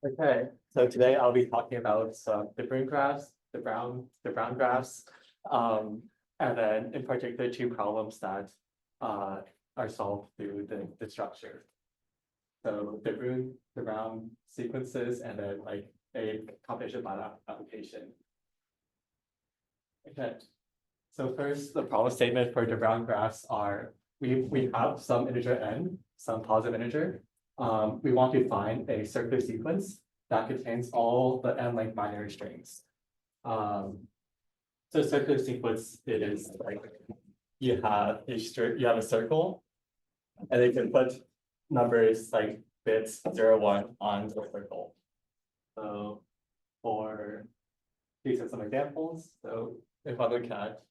Okay, so today I'll be talking about the Bruijn graphs, the Brown graphs, and then in particular two problems that are solved through the structure. So the Brown sequences, and then like a computational math application. Okay, so first the problem statement for the Brown graphs are we have some integer n, some positive integer. We want to find a circular sequence that contains all the n-length binary strings. So circular sequence, it is like you have a circle, and you can put numbers like bits 0, 1 on the circle. So these are some examples. So if I look at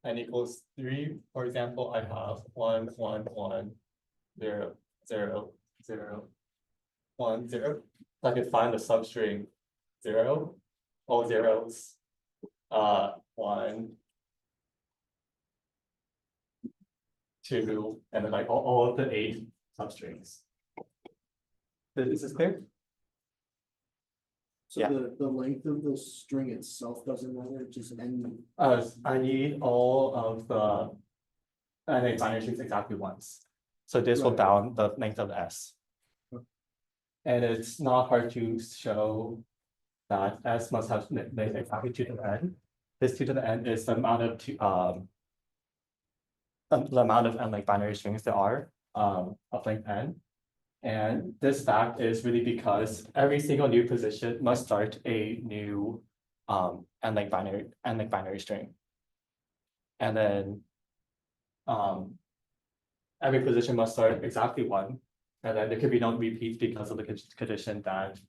n equals 3, for example, I have 1, 1, 1, 0, 0, 0, 1, 0. So I can find the substring 0, all zeros, 1, 2, and then like all of the 8 substrings. Is this clear? So Yeah. the length of the string itself doesn't matter, just n. I need all of the binary strings exactly once. So this will Right. bound the length of S. And it's not hard to show that S must have length exactly 2 to the n. This 2 to the n is the amount of n-length binary strings there are of length n. And this fact is really because every single new position must start a new n-length binary string. And then every position must start exactly 1. And then there could be no repeats because of the condition that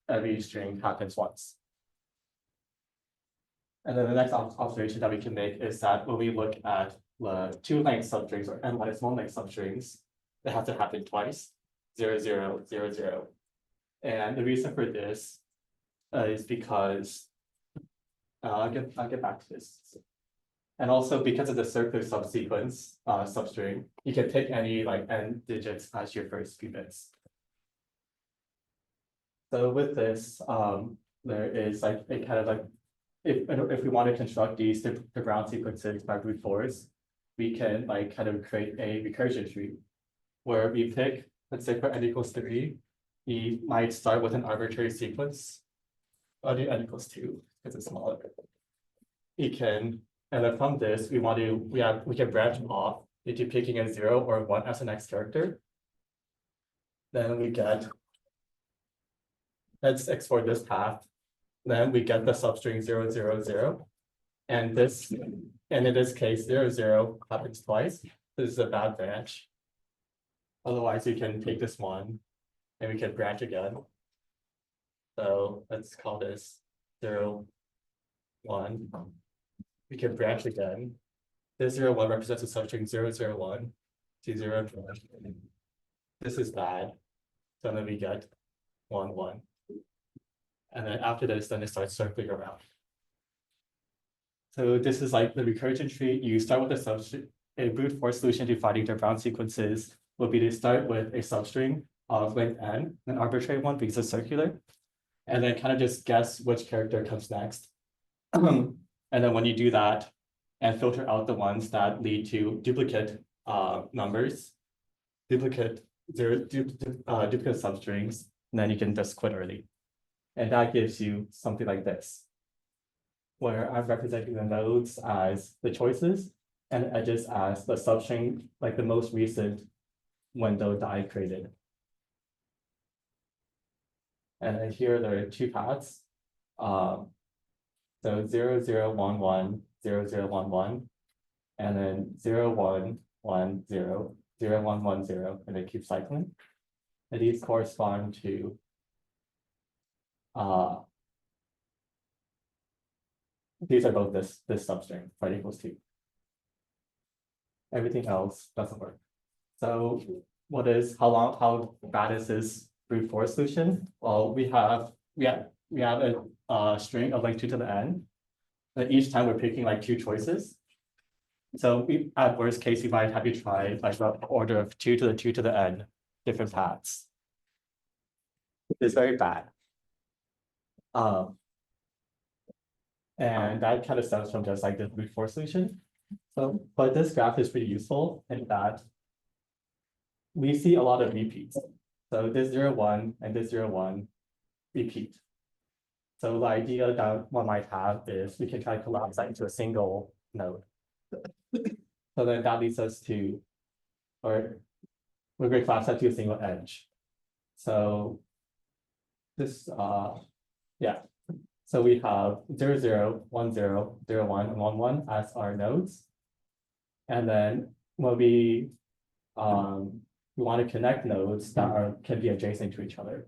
every string happens once. And then the next observation that we can make is that when we look at the 2 length substrings or n minus 1 length substrings, it has to happen twice, 0, 0, 0, 0. And the reason for this is because I'll get back to this. And also because of the circular subsequence substring, you can take any like n digits as your first few bits. So with this, there is like a kind of like if we want to construct these the Brown sequences by brute force, we can like kind of create a recursion tree where we pick, let's say for n equals 3, we might start with an arbitrary sequence. I'll do n equals 2 because it's smaller. And then from this, we can branch off into picking a 0 or 1 as the next character. Then we get, let's export this path. Then we get the substring 0, 0, 0. And in this case, 0, 0 happens twice. This is a bad branch. Otherwise, we can take this one and we can branch again. So let's call this 0, 1. We can branch again. This 0, 1 represents a substring 0, 0, 1 to 0, 1. This is bad. So then we get 1, 1. And then after this, then it starts circling around. So this is like the recursion tree. You start with a substring. A brute force solution to finding the Brown sequences would be to start with a substring of length n, an arbitrary one because it's circular, and then kind of just guess which character comes next. And then when you do that and filter out the ones that lead to duplicate numbers, duplicate substrings, and then you can just quit early. And that gives you something like this, where I'm representing the nodes as the choices and edges as the substring, like the most recent window that I created. And then here there are 2 paths. So 0, 0, 1, 1, 0, 0, 1, 1, and then 0, 1, 1, 0, 0, 1, 1, 0, and they keep cycling. And these correspond to these are both this substring, right, equals 2. Everything else doesn't work. So how bad is this brute force solution? Well, we have a string of like 2 to the n. And each time we're picking like 2 choices. So at worst case, we might have you try like the order of 2 to the 2 to the n different paths. is very bad. And that kind of stems from just like the brute force solution. So, but this graph is pretty useful in that we see a lot of repeats. So this 0, 1 and this 0, 1 repeat. So the idea that one might have is we can try to collapse that into a single node. So then that leads us to, or we're going to collapse that to a single edge. So this, yeah. So we have 0, 0, 1, 0, 0, 1, and 1, 1 as our nodes. And then when we want to connect nodes that can be adjacent to each other.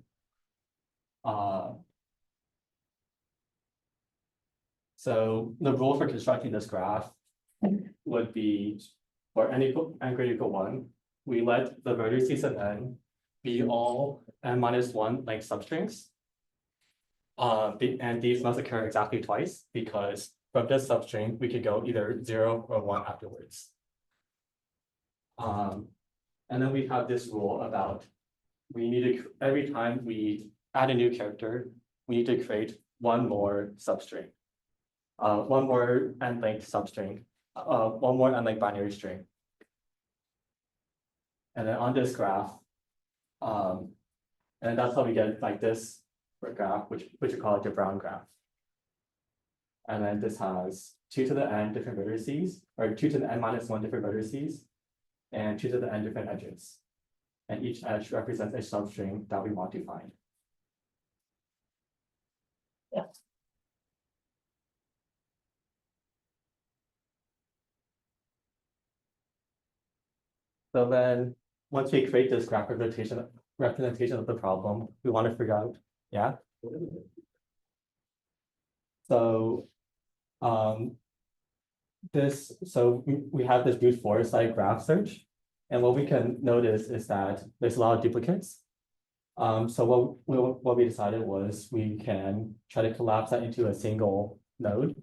So the rule for constructing this graph would be for n greater equal 1, we let the vertices of n be all n-1 length substrings. And these must occur exactly twice because from this substring, we could go either 0 or 1 afterwards. And then we have this rule about we need to, every time we add a new character, we need to create one more substring. One more n-length substring, one more n-length binary string. And then on this graph, and that's how we get like this graph, which we call it the Bruijn graph. And then this has 2 to the n different vertices, or 2 to the n-1 different vertices, and 2 to the n different edges. And each edge represents a substring that we want to find. Yeah. So then once we create this graph representation of the problem, we want to figure out, yeah. So we have this brute force like graph search. And what we can notice is that there's a lot of duplicates. So what we decided was we can try to collapse that into a single node.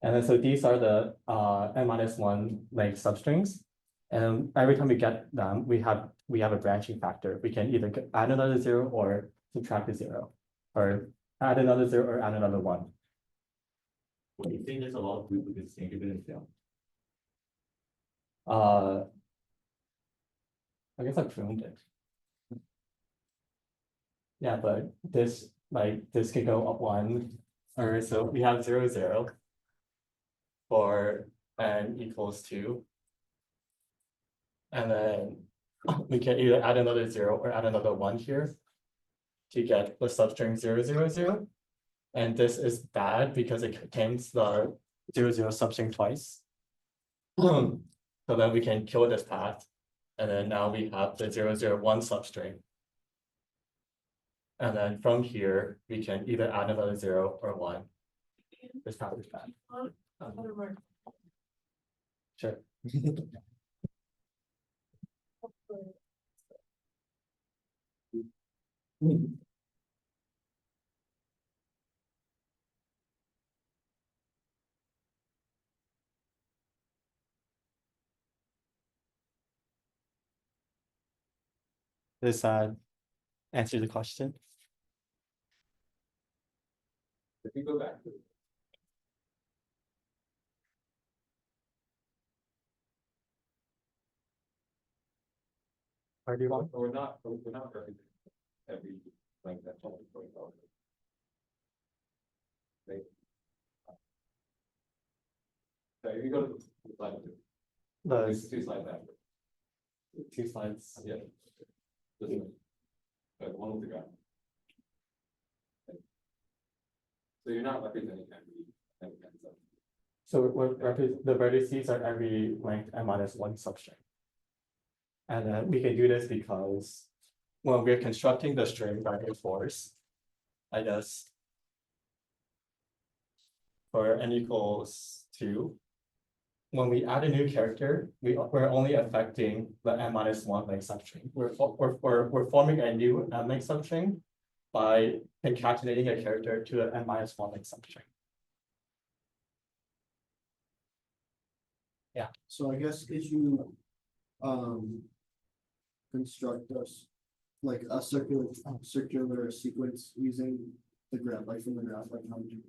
And then so these are the n-1 length substrings. And every time we get them, we have a branching factor. We can either add another 0 or subtract a 0, or add another 0 or add another 1. When you think there's a lot of duplicates, can you give it an example? I guess I pruned it. Yeah, but this can go up 1, or so we have 0, 0 for n equals 2. And then we can either add another 0 or add another 1 here to get the substring 0, 0, 0. And this is bad because it contains the 0, 0 substring twice. So then we can kill this path. And then now we have the 0, 0, 1 substring. And then from here, we can either add another 0 or 1. This path is bad. Sure. This answer the question. If you go back to Or do you want? we're not representing every length that's only $20. Right. So if you go to slide 2, The 2 slides after. 2 slides. Yeah. This one. But one with the graph. So you're not representing every substring. So the vertices are every length n-1 substring. And then we can do this because when we're constructing the string binary force, I guess for n equals 2, when we add a new character, we're only affecting the n-1 length substring. We're forming a new n length substring by concatenating a character to an n-1 length substring. Yeah. So I guess as you construct this like a circular sequence using the graph, like from the graph, like how would you?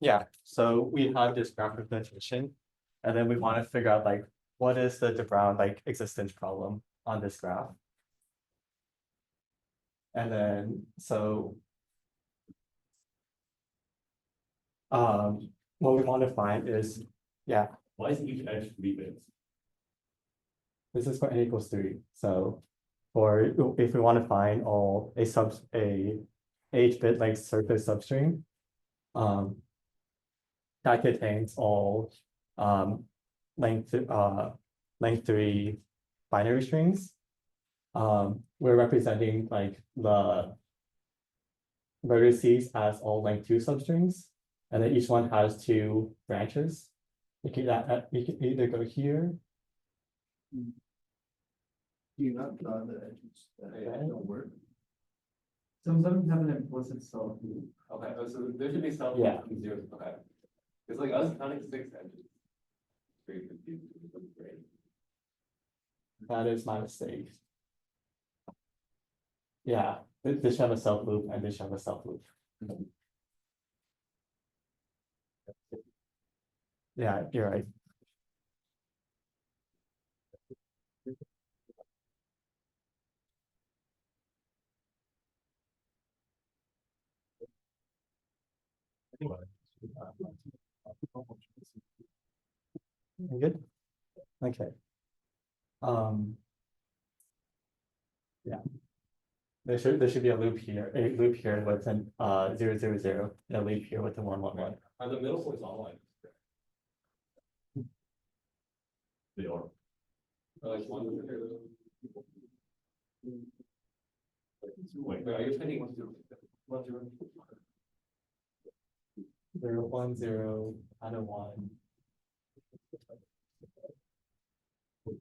Yeah, so we have this graph representation, and then we want to figure out like what is the Brown like existence problem on this graph. And then so what we want to find is, yeah, Why is each edge 3 bits? this is for n equals 3. So for if we want to find all a h-bit like surface substring, that contains all length 3 binary strings. We're representing like the vertices as all length 2 substrings, and then each one has 2 branches. You can either go here. Do you not draw the edges that don't work? Some of them have an implicit self loop. Okay, oh, so there should be self loop Yeah. from 0 to, okay. It's like us counting 6 edges. Very confusing. Great. That is my mistake. Yeah, this should have a self loop and this should have a self loop. Yeah, you're right. You good? Okay. Yeah. There should be a loop here with an 0 0 0, and a loop here with a 1 1 1. Are the middle points online? They are. Like one. Wait, are you spending 1 0 1 0? 0 1 0 and a 1.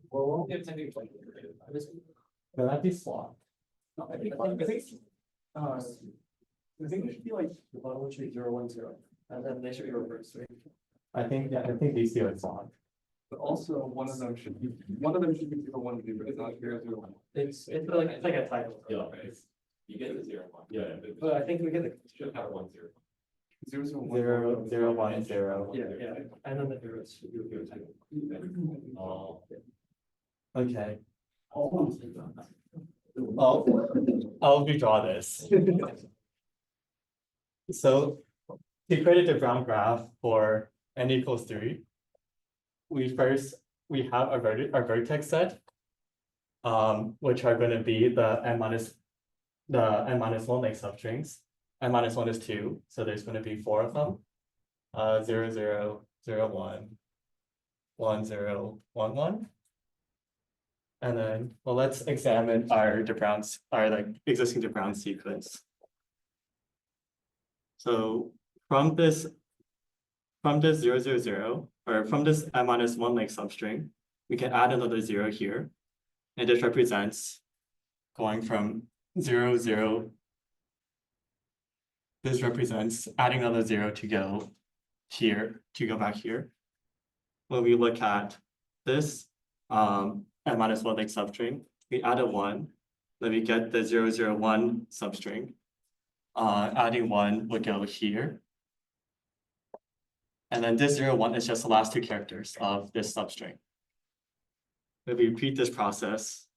Well, we're only attending 20. No, that'd be slot. I think it should be like the bottom one should be 0 1 0, and then they should be reversed, right? I think these two are slot. But also one of them should be 0 1 0, but it's not 0 0 1. It's like a title. Yeah, okay. You get the 0 1. Yeah. But I think we get the. Should have 1 0. 0 0 0 1 0. Yeah, and then the zeros. Oh. Okay. I'll redraw this. So to create a Brown graph for n equals 3, we have our vertex set, which are going to be the n minus 1 length substrings. N minus 1 is 2, so there's going to be 4 of them. 0 0 0 1 1 0 1 1. And then, well, let's examine our like existing de Bruijn sequence. So from this 0 0 0, or from this n minus 1 length substring, we can add another 0 here, and this represents going from 0 0. This represents adding another 0 to go here, to go back here. When we look at this n minus 1 length substring, we add a 1, then we get the 0 0 1 substring. Adding 1 would go here. And then this 0 1 is just the last 2 characters of this substring. If we repeat this process,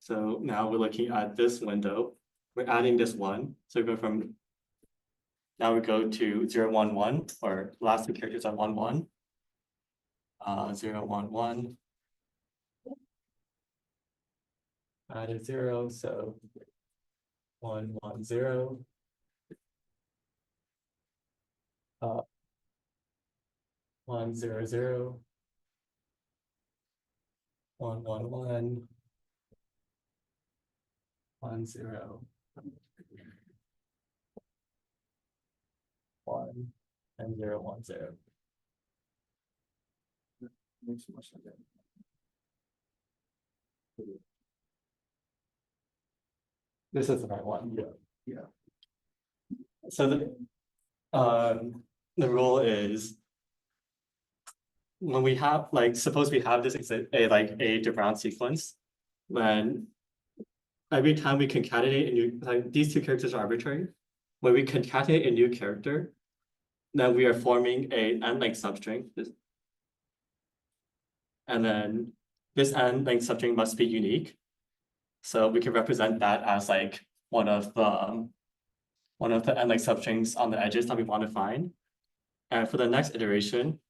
so now we're looking at this window, we're adding this 1, so we go from, now we go to 0 1 1, or last 2 characters are 1 1. 0 1 1. Add a 0, so 1 1 0. 1 0 0. 1 1 1. 1 0. 1 and 0 1 0. Makes much sense. This is the right one. Yeah. So the rule is, when we have, like, suppose we have this a de Bruijn sequence, when every time we concatenate a new, like these two characters are arbitrary. When we concatenate a new character, then we are forming a n-length substring. And then this n-length substring must be unique. So we can represent that as like one of the n-length substrings on the edges that we want to find. And for the next iteration,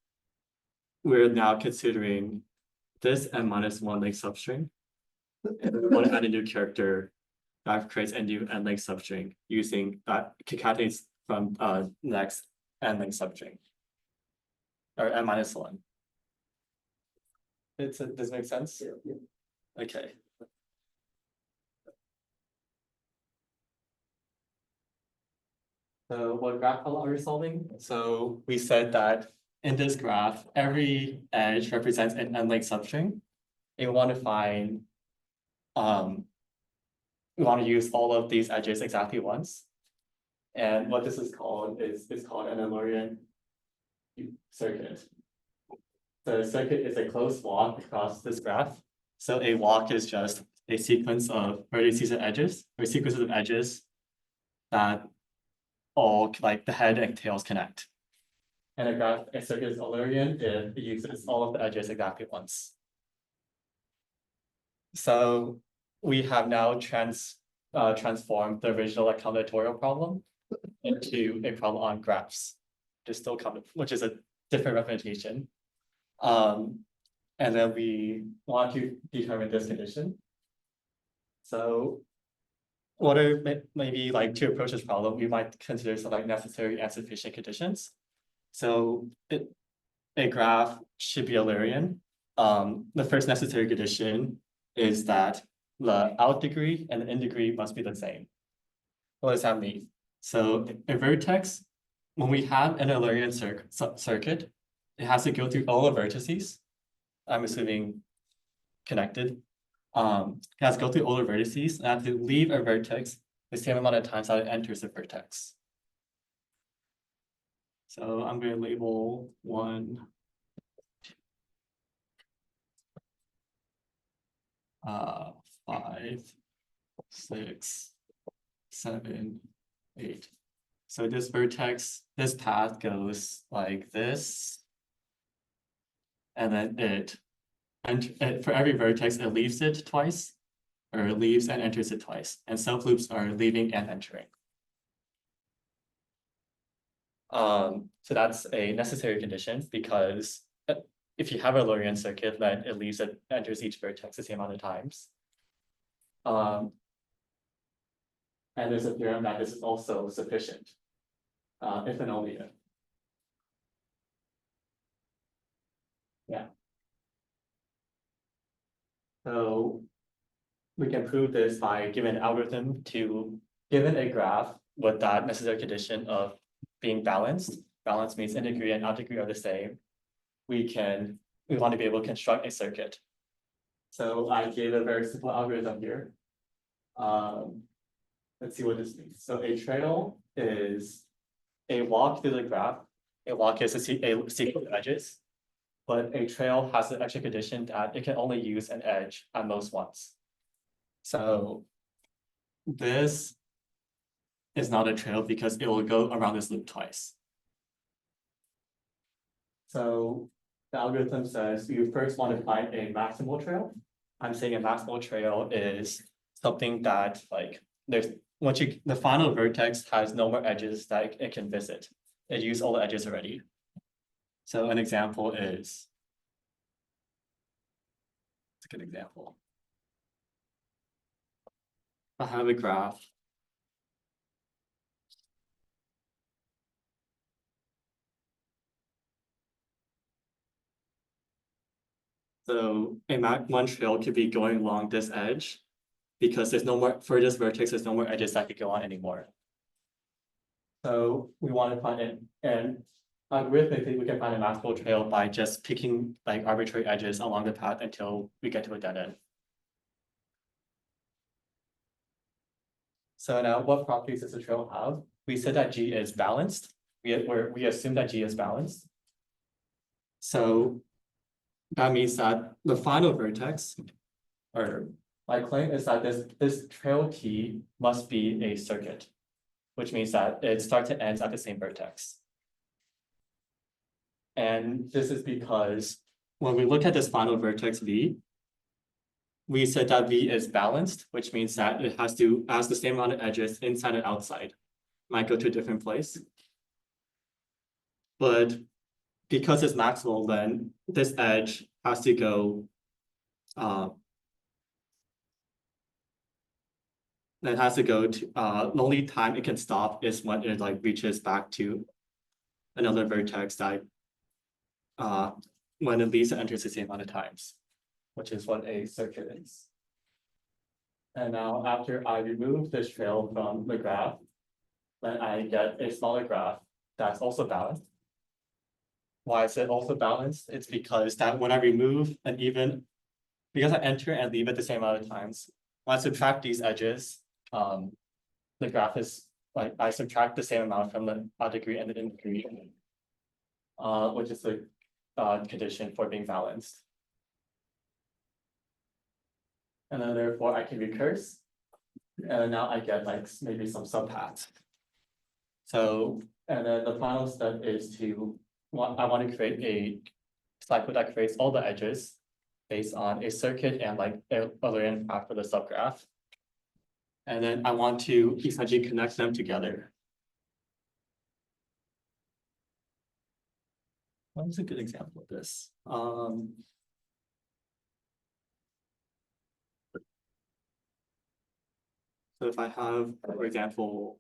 we're now considering this n-1 length substring. And we want to add a new character that creates a new n-length substring using that concatenates from next n-length substring. Or n-1. Does it make sense? Yeah. Okay. So what graph are we solving? So we said that in this graph, every edge represents an n-length substring. And we want to find, we want to use all of these edges exactly once. And what this is called is called an Eulerian circuit. So a circuit is a closed walk across this graph. So a walk is just a sequence of vertices and edges, or sequences of edges that all like the head and tails connect. And a circuit is Eulerian if it uses all of the edges exactly once. So we have now transformed the original like combinatorial problem into a problem on graphs, which is a different representation. And then we want to determine this condition. So what are maybe like to approach this problem, we might consider some like necessary and sufficient conditions. So a graph should be Eulerian. The first necessary condition is that the out degree and the in degree must be the same. What does that mean? So a vertex, when we have an Eulerian circuit, it has to go through all the vertices. I'm assuming connected. It has to go through all the vertices and have to leave a vertex the same amount of times that it enters the vertex. So I'm going to label 1, 5, 6, 7, 8. So this vertex, this path goes like this. And then for every vertex, it leaves it twice, or it leaves and enters it twice. And self-loops are leaving and entering. So that's a necessary condition because if you have a Eulerian circuit, then it leaves and enters each vertex the same amount of times. And there's a theorem that this is also sufficient, if and only if. Yeah. So we can prove this by giving an algorithm given a graph with that necessary condition of being balanced. Balance means in degree and out degree are the same. We want to be able to construct a circuit. So I gave a very simple algorithm here. Let's see what this means. So a trail is a walk through the graph. A walk is a sequence of edges, but a trail has the extra condition that it can only use an edge at most once. So this is not a trail because it will go around this loop twice. So the algorithm says you first want to find a maximal trail. I'm saying a maximal trail is something that like the final vertex has no more edges that it can visit. It used all the edges already. So an example is, it's a good example. I have a graph. So a Mach1 trail could be going along this edge because there's no more, for this vertex, there's no more edges that could go on anymore. So we want to find it, and algorithmically, we can find a maximal trail by just picking like arbitrary edges along the path until we get to a dead end. So now what properties does the trail have? We said that G is balanced. We assume that G is balanced. So that means that the final vertex, or My claim is that this trail T must be a circuit, which means that it starts and ends at the same vertex. And this is because when we look at this final vertex V, we said that V is balanced, which means that it has the same amount of edges inside and outside. Might go to a different place. But because it's maximal, then this edge has to go it has to go to the only time it can stop is when it like reaches back to another vertex that when it leaves and enters the same amount of times, which is what a circuit is. And now after I remove this trail from the graph, then I get a smaller graph that's also balanced. Why is it also balanced? It's because that when I remove because I enter and leave it the same amount of times, when I subtract these edges, the graph is like I subtract the same amount from the odd degree and the in degree, which is the condition for being balanced. And then therefore I can recurse, and now I get like maybe some subpaths. So, and then the final step is I want to create a cycle that creates all the edges based on a circuit and like a Lorentz path for the subgraph. And then I want to essentially connect them together. What is a good example of this? So if I have, for example,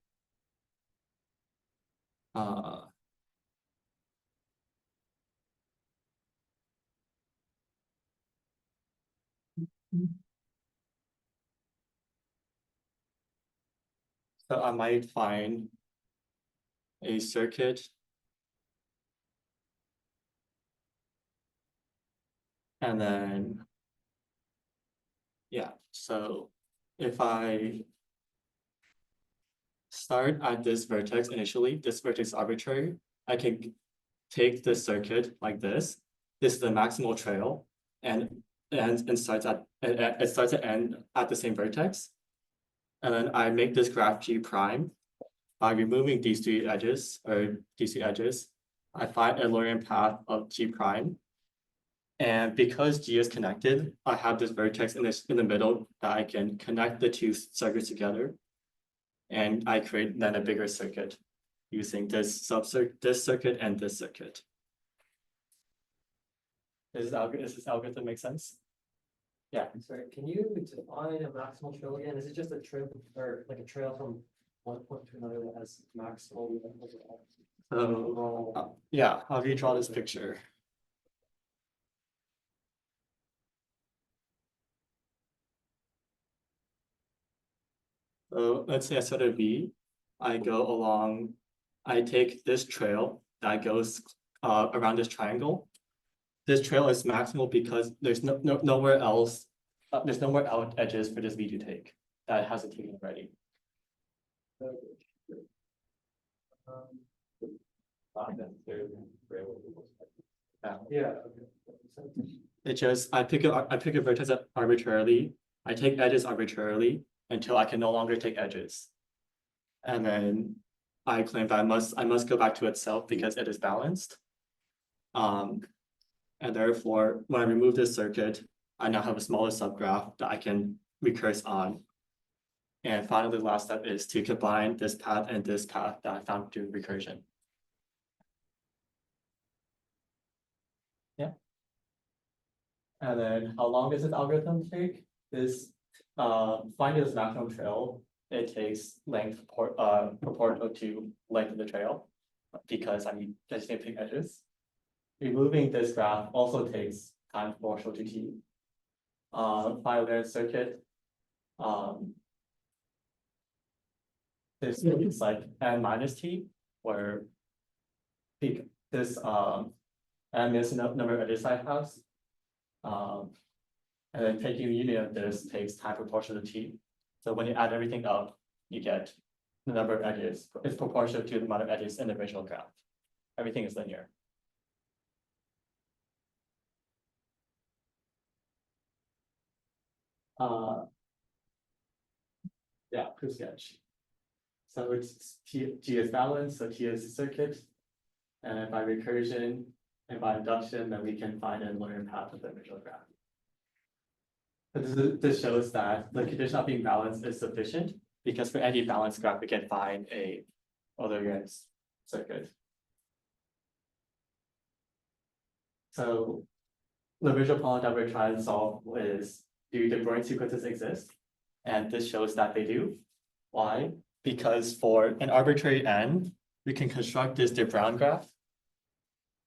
so I might find a circuit and then, yeah, so if I start at this vertex initially, this vertex is arbitrary, I can take this circuit like this. This is the maximal trail, and starts to end at the same vertex. And then I make this graph G prime by removing these three edges. I find a Lorentz path of G prime. And because G is connected, I have this vertex in the middle that I can connect the two circuits together. And I create then a bigger circuit using this circuit and this circuit. Does this algorithm make sense? Yeah. Sorry, can you define a maximal trail again? Is it just a trail or like a trail from one point to another that has maximal? So yeah, how do you draw this picture? So let's say I start at V, I go along, I take this trail that goes around this triangle. This trail is maximal because there's nowhere else, there's nowhere out edges for this V to take that it hasn't taken already. Yeah. It just I pick a vertex arbitrarily, I take edges arbitrarily until I can no longer take edges. And then I claim that I must go back to itself because it is balanced. And therefore, when I remove this circuit, I now have a smaller subgraph that I can recurse on. And finally, the last step is to combine this path and this path that I found through recursion. Yeah. And then how long does this algorithm take? Finding this maximum trail, it takes length proportional to length of the trail because I just need to pick edges. Removing this graph also takes time proportional to t. Five-layer circuit. This is like n minus t, where this n is the number of edges I have. And then taking the union of this takes time proportional to t. So when you add everything up, you get the number of edges. It's proportional to the amount of edges in the original graph. Everything is linear. Yeah, proof sketch. So it's G is balanced, so T is the circuit. And then by recursion and by induction, then we can find a linear path of the original graph. But this shows that the condition of being balanced is sufficient, because for any balanced graph, we can find a Eulerian circuit. So the original problem that we're trying to solve is, do the Bruijn sequences exist? And this shows that they do. Why? Because for an arbitrary n, we can construct this de Bruijn graph.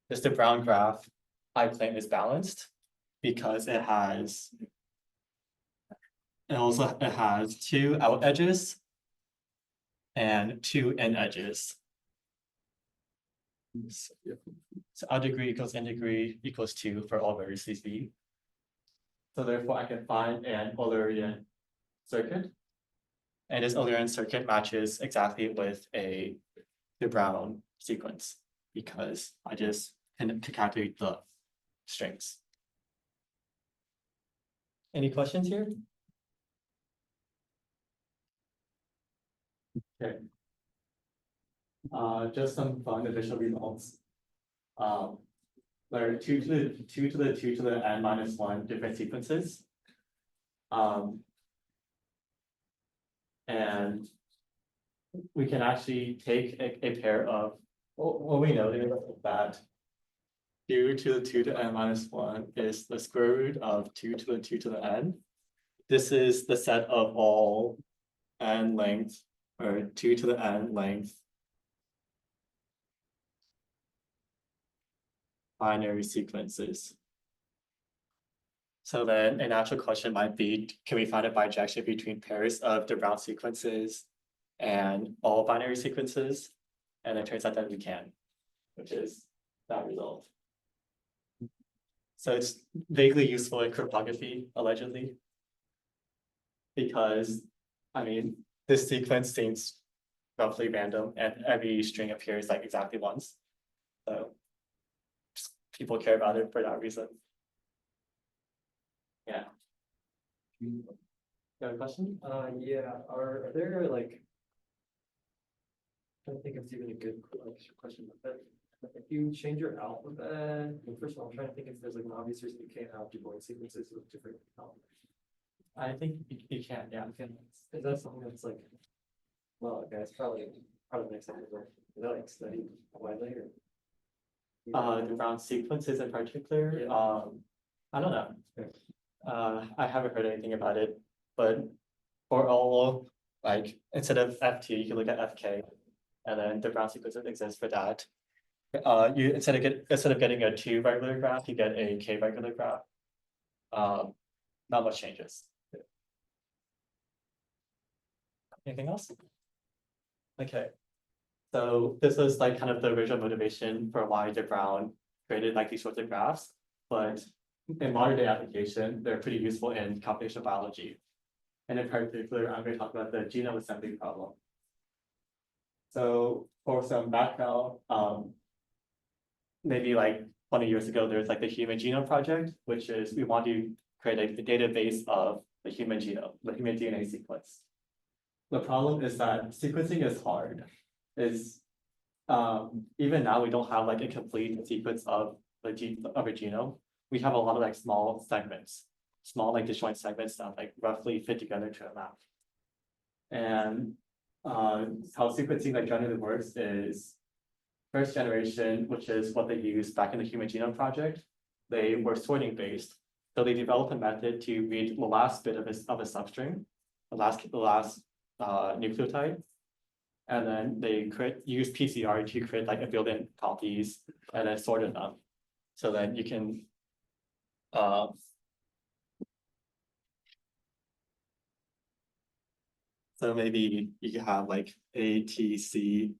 This de Bruijn graph, I claim, is balanced because it has two out edges and two in edges. So out degree equals in degree equals 2 for all vertices V. So therefore I can find an Eulerian circuit. And this Eulerian circuit matches exactly with a de Bruijn sequence, because I just can calculate the strings. Any questions here? Okay. Just some fun additional results. There are 2 to the n minus 1 different sequences. And we can actually take a pair of, what we know is that 2 to the n minus 1 is the square root of 2 to the n. This is the set of all n length, or 2 to the n length binary sequences. So then a natural question might be, can we find a bijection between pairs of de Bruijn sequences and all binary sequences? And it turns out that we can, which is that result. So it's vaguely useful in cryptography, allegedly. Because, I mean, this sequence seems roughly random and every string appears like exactly once. So people care about it for that reason. Yeah. You have a question? Yeah, are there like, I don't think it's even a good question, but if you change your alphabet, well, first of all, I'm trying to think if there's like an obvious reason you can't have Bruijn sequences with different alphabets. I think you can, yeah. Is that something that's like, well, okay, it's probably part of the next episode. Is that like studied widely or? The Bruijn sequences in particular, Yeah. I don't know. I haven't heard anything about it, but for all, like, instead of FT, you can look at FK, and then the Bruijn sequences exist for that. You instead of getting a 2 regular graph, you get a K regular graph. Not much changes. Anything else? Okay. So this was like kind of the original motivation for why de Bruijn created like these sorts of graphs, but in modern day application, they're pretty useful in computational biology. And in particular, I'm going to talk about the genome assembly problem. So for some background, maybe like 20 years ago, there's like the Human Genome Project, which is we want to create a database of the human genome, the human DNA sequence. The problem is that sequencing is hard. Even now we don't have like a complete sequence of a genome. We have a lot of like small segments, small like disjoint segments that like roughly fit together to a map. And how sequencing like generally works is first generation, which is what they used back in the Human Genome Project. They were sorting based, so they developed a method to read the last bit of a substring, the last nucleotide. And then they use PCR to create like a billion copies and then sorted them. So then you can so maybe you can have like ATC,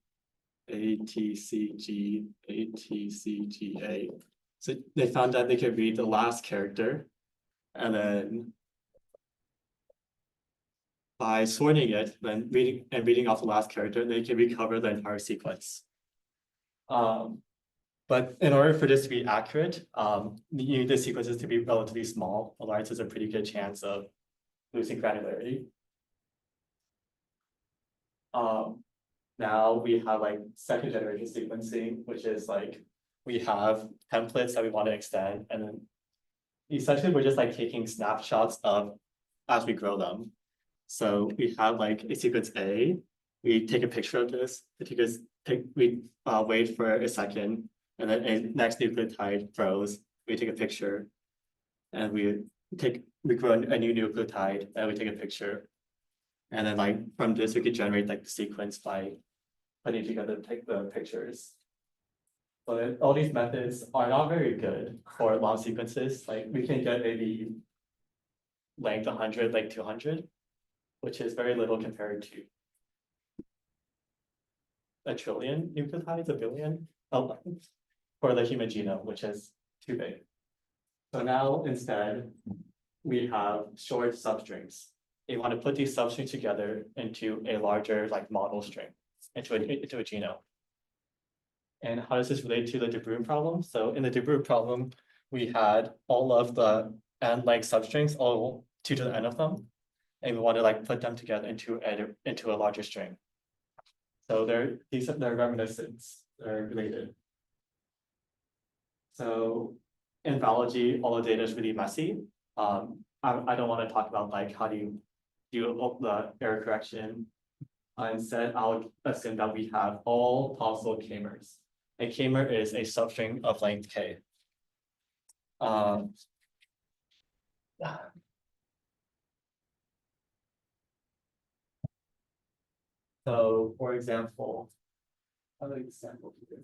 ATCG, ATCGA. So they found that they could read the last character, and then by sorting it, then reading off the last character, they can recover the entire sequence. But in order for this to be accurate, you need the sequences to be relatively small, otherwise there's a pretty good chance of losing granularity. Now we have like second generation sequencing, which is like, we have templates that we want to extend, and then essentially we're just like taking snapshots of as we grow them. So we have like a sequence A, we take a picture of this, we wait for a second, and then a next nucleotide grows, we take a picture. And we grow a new nucleotide, and we take a picture. And then like from this, we could generate like the sequence by putting together the pictures. But all these methods are not very good for long sequences, like we can get maybe length 100, like 200, which is very little compared to a trillion nucleotides, a billion, for the human genome, which is too big. So now instead, we have short substrings. You want to put these substrings together into a larger like model string, into a genome. And how does this relate to the de Bruijn problem? So in the de Bruijn problem, we had all of the n-length substrings, all 2 to the n of them, and we want to like put them together into a larger string. So they're reminiscent, they're related. So in biology, all the data is really messy. I don't want to talk about like how do you do the error correction. Instead, I'll assume that we have all possible k-mers. A k-mer is a substring of length k. So for example, another example here.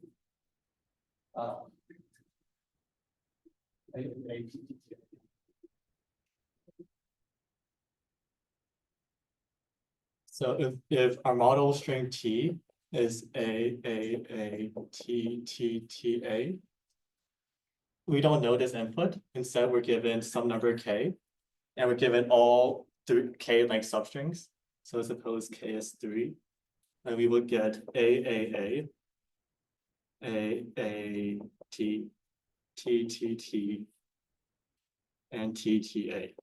So if our model string T is a T T T A, we don't know this input. Instead, we're given some number K, and we're given all K length substrings. So suppose K is 3, and we would get A T T T T and T T A.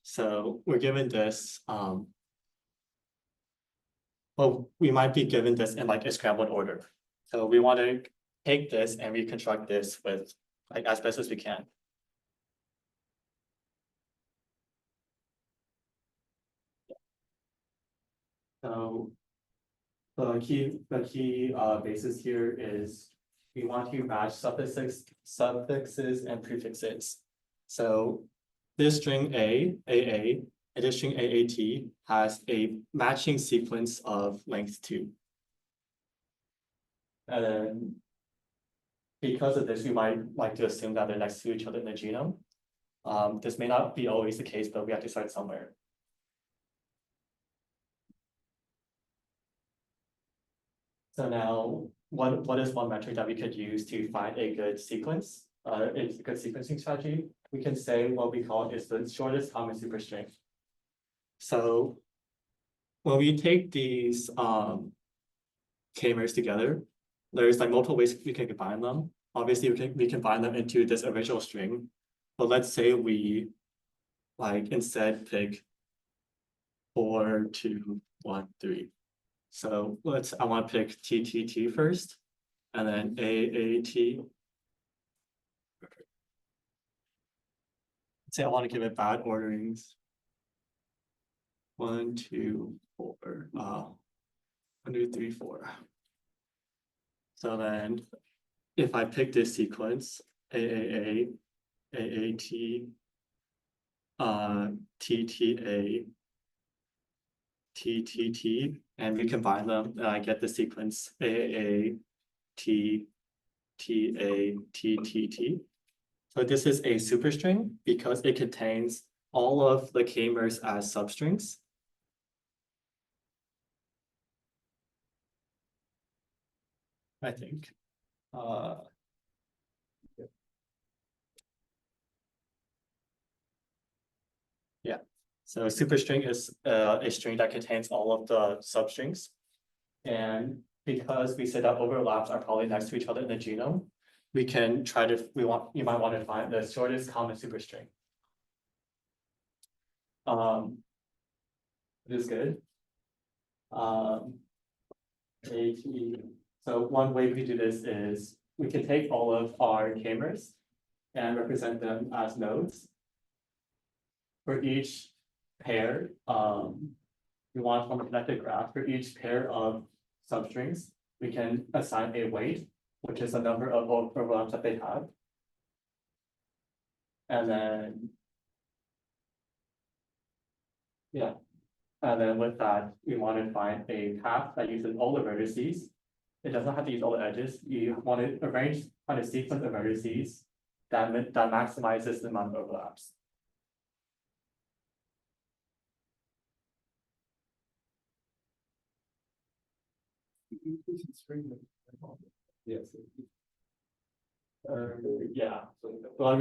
So we're given this. Well, we might be given this in like a scrambled order. So we want to take this and reconstruct this with like as best as we can. So the key basis here is we want to match suffixes and prefixes. So this string AA, and this string AAT has a matching sequence of length 2. And then because of this, we might like to assume that they're next to each other in the genome. This may not be always the case, but we have to start somewhere. So now, what is one metric that we could use to find a good sequence, a good sequencing strategy? We can say what we call is the shortest common superstring. So when we take these k-mers together, there's like multiple ways we can combine them. Obviously, we combine them into this original string, but let's say we like instead pick 4, 2, 1, 3. So I want to pick TTT first, and then AAT. Say I want to give it bad orderings. 1, 2, 4. 1, 2, 3, 4. So then if I pick this sequence, AAA, AAT, TTA, TTT, and we combine them, and I get the sequence AAA, T, TA, TTT. So this is a superstring because it contains all of the k-mers as substrings. I think. Yeah. So a superstring is a string that contains all of the substrings. And because we said that overlaps are probably next to each other in the genome, we can try to, you might want to find the shortest common superstring. This is good. AT. So one way we do this is we can take all of our k-mers and represent them as nodes. For each pair, we want from a connected graph, for each pair of substrings, we can assign a weight, which is the number of overlaps that they have. And then, yeah, and then with that, we want to find a path that uses all the vertices. It doesn't have to use all the edges. You want to arrange on a sequence of vertices that maximizes the amount of overlaps. Yes. Yeah, well,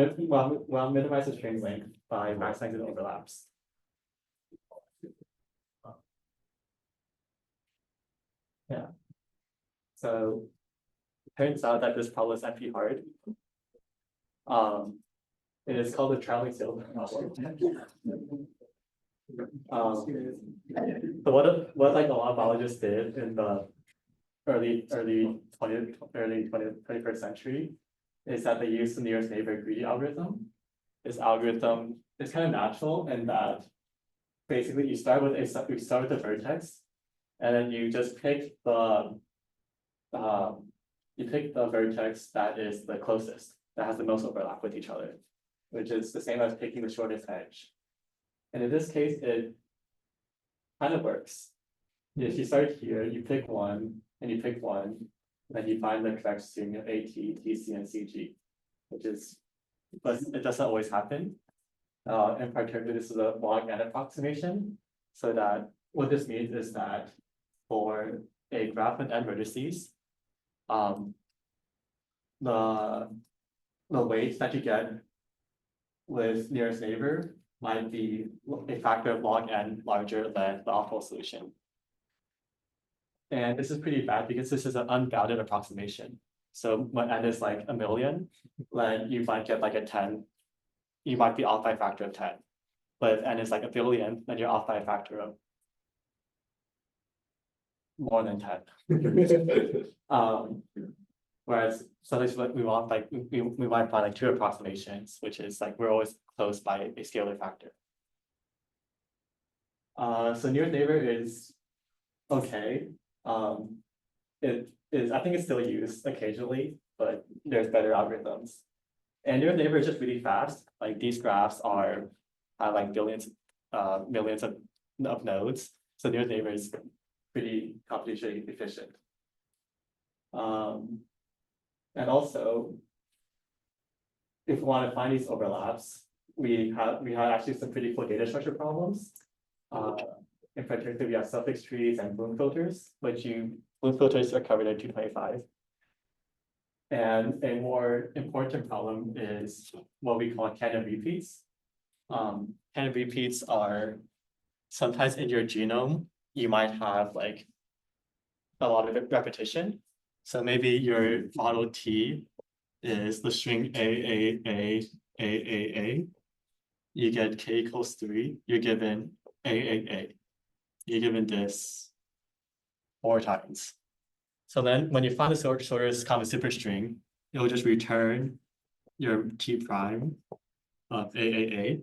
minimize the string length by maximizing the overlaps. Yeah. So it turns out that this problem is actually hard. It is called the traveling salesman problem. So what like a lot of biologists did in the early 21st century is that they used the nearest neighbor greedy algorithm. This algorithm is kind of natural in that basically you start with the vertex, and then you just pick the vertex that is the closest, that has the most overlap with each other, which is the same as picking the shortest edge. And in this case, it kind of works. If you start here, you pick one, and you pick one, then you find the correct string of AT, TC, and CG, which is, but it doesn't always happen. In particular, this is a log n approximation. So that what this means is that for a graph with n vertices, the weights that you get with nearest neighbor might be a factor of log n larger than the optimal solution. And this is pretty bad because this is an unbounded approximation. So when n is like 1,000,000, then you might get like a 10. You might be off by a factor of 10. But if n is like 1,000,000,000, then you're off by a factor of more than 10. Whereas sometimes we want like we might find like 2 approximations, which is like we're always close by a scalar factor. So nearest neighbor is okay. It is, I think it's still used occasionally, but there's better algorithms. And nearest neighbor is just really fast. Like these graphs have like billions, millions of nodes. So nearest neighbor is pretty computationally efficient. And also, if we want to find these overlaps, we have actually some pretty cool data structure problems. In particular, we have suffix trees and Bloom filters, Bloom filters are covered in 225. And a more important problem is what we call canon repeats. Canon repeats are sometimes in your genome, you might have like a lot of repetition. So maybe your model T is the string A. You get k equals 3, you're given A. You're given this 4 times. So then when you find the shortest common superstring, it will just return your T prime of A.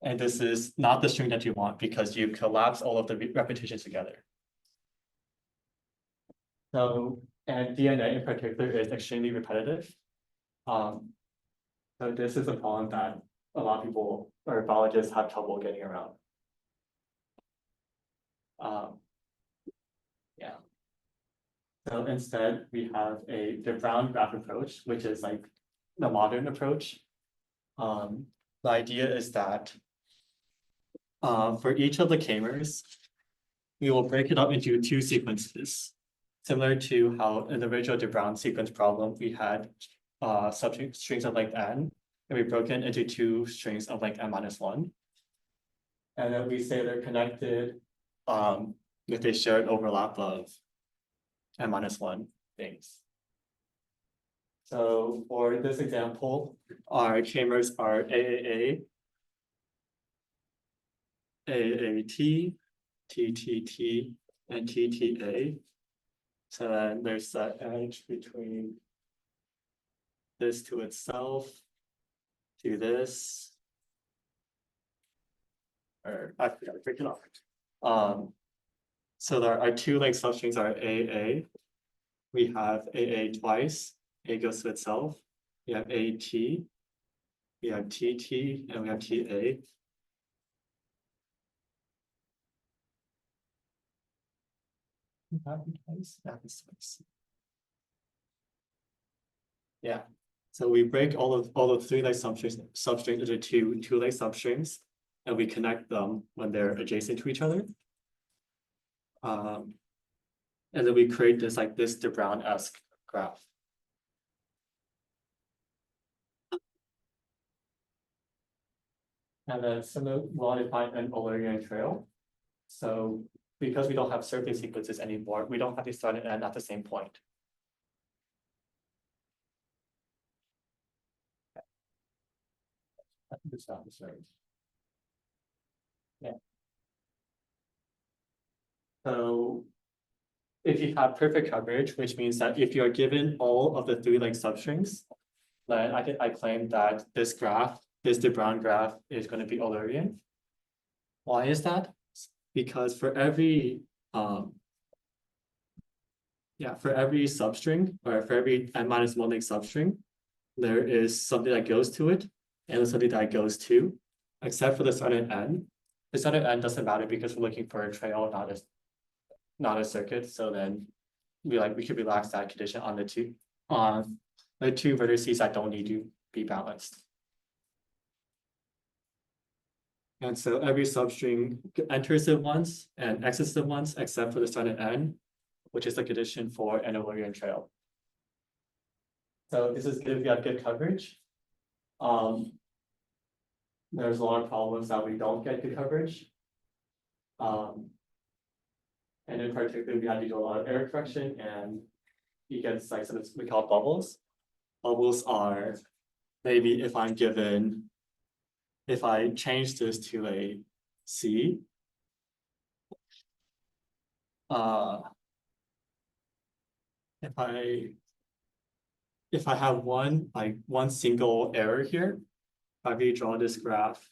And this is not the string that you want because you collapse all of the repetitions together. So, and DNA in particular is extremely repetitive. So this is a problem that a lot of people or biologists have trouble getting around. Yeah. So instead, we have the Bruijn graph approach, which is like the modern approach. The idea is that for each of the k-mers, we will break it up into 2 sequences, similar to how in the original de Bruijn sequence problem, we had strings of length n, and we broke it into 2 strings of length n-1. And then we say they're connected with a shared overlap of n-1 things. So for this example, our k-mers are AAA, AAT, TTT, and TTA. So then there's that edge between this to itself, to this. Or I forgot to break it off. So there are two like substrings are AA. We have AA twice, A goes to itself. We have AT, we have TT, and we have TA. Yeah, so we break all the three like substrings into two like substrings, and we connect them when they're adjacent to each other. And then we create this like this de Bruijn-esque graph. And then similar, we'll define an Eulerian trail. So because we don't have circuit sequences anymore, we don't have to start and end at the same point. I think it's not the right. Yeah. So if you have perfect coverage, which means that if you are given all of the three like substrings, then I claim that this graph, this de Bruijn graph, is going to be Eulerian. Why is that? Because for every for every substring, or for every n-1 like substring, there is something that goes to it and something that goes to, except for the start and end. The start and end doesn't matter because we're looking for a trail, not a circuit. So then we could relax that condition on the two vertices that don't need to be balanced. And so every substring enters it once and exits it once, except for the start and end, which is the condition for an Eulerian trail. So this is if you have good coverage. There's a lot of problems that we don't get good coverage. And in particular, we had to do a lot of error correction, and you get like something we call bubbles. Bubbles are maybe if I change this to a C, if I have one single error here, if I redraw this graph.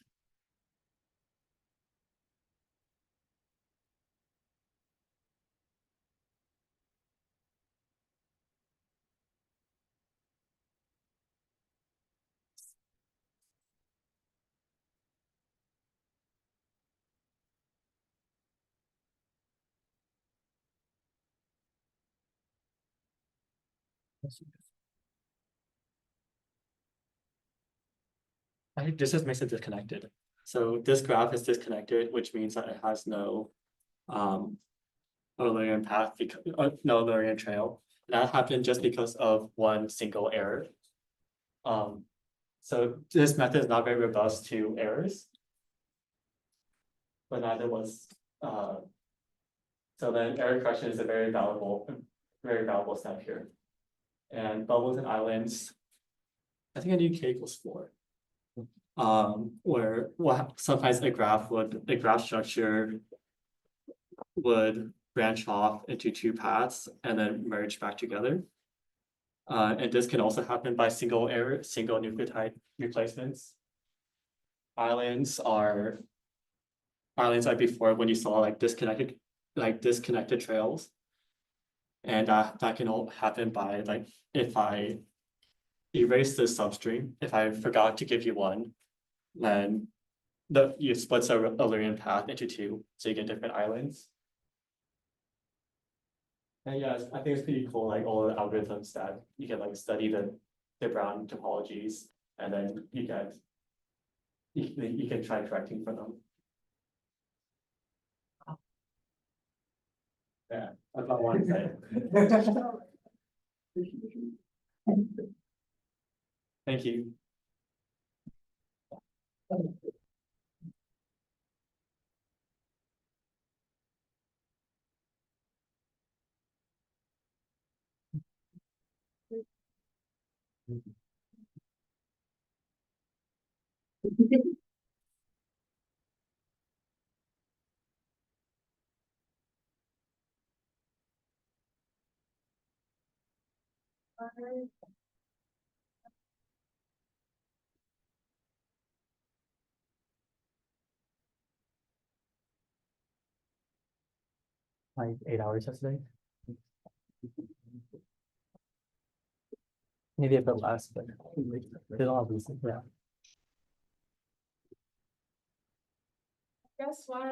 I think this just makes it disconnected. So this graph is disconnected, which means that it has no Eulerian path, no Eulerian trail. That happened just because of one single error. So this method is not very robust to errors, but neither was so then error correction is a very valuable step here. And bubbles and islands, I think I need k equals 4. Where sometimes a graph structure would branch off into two paths and then merge back together. And this can also happen by single nucleotide replacements. Islands are before when you saw like disconnected trails. And that can all happen by like if I erase the substring, if I forgot to give you one, then you split the Eulerian path into two, so you get different islands. And yeah, I think it's pretty cool, like all the algorithms that you can like study the Bruijn topologies, and then you can try correcting for them. Yeah, that's what I want to say. Thank you. Like 8 hours yesterday. Maybe a bit less, but there's a lot of reasons, yeah. Guess what?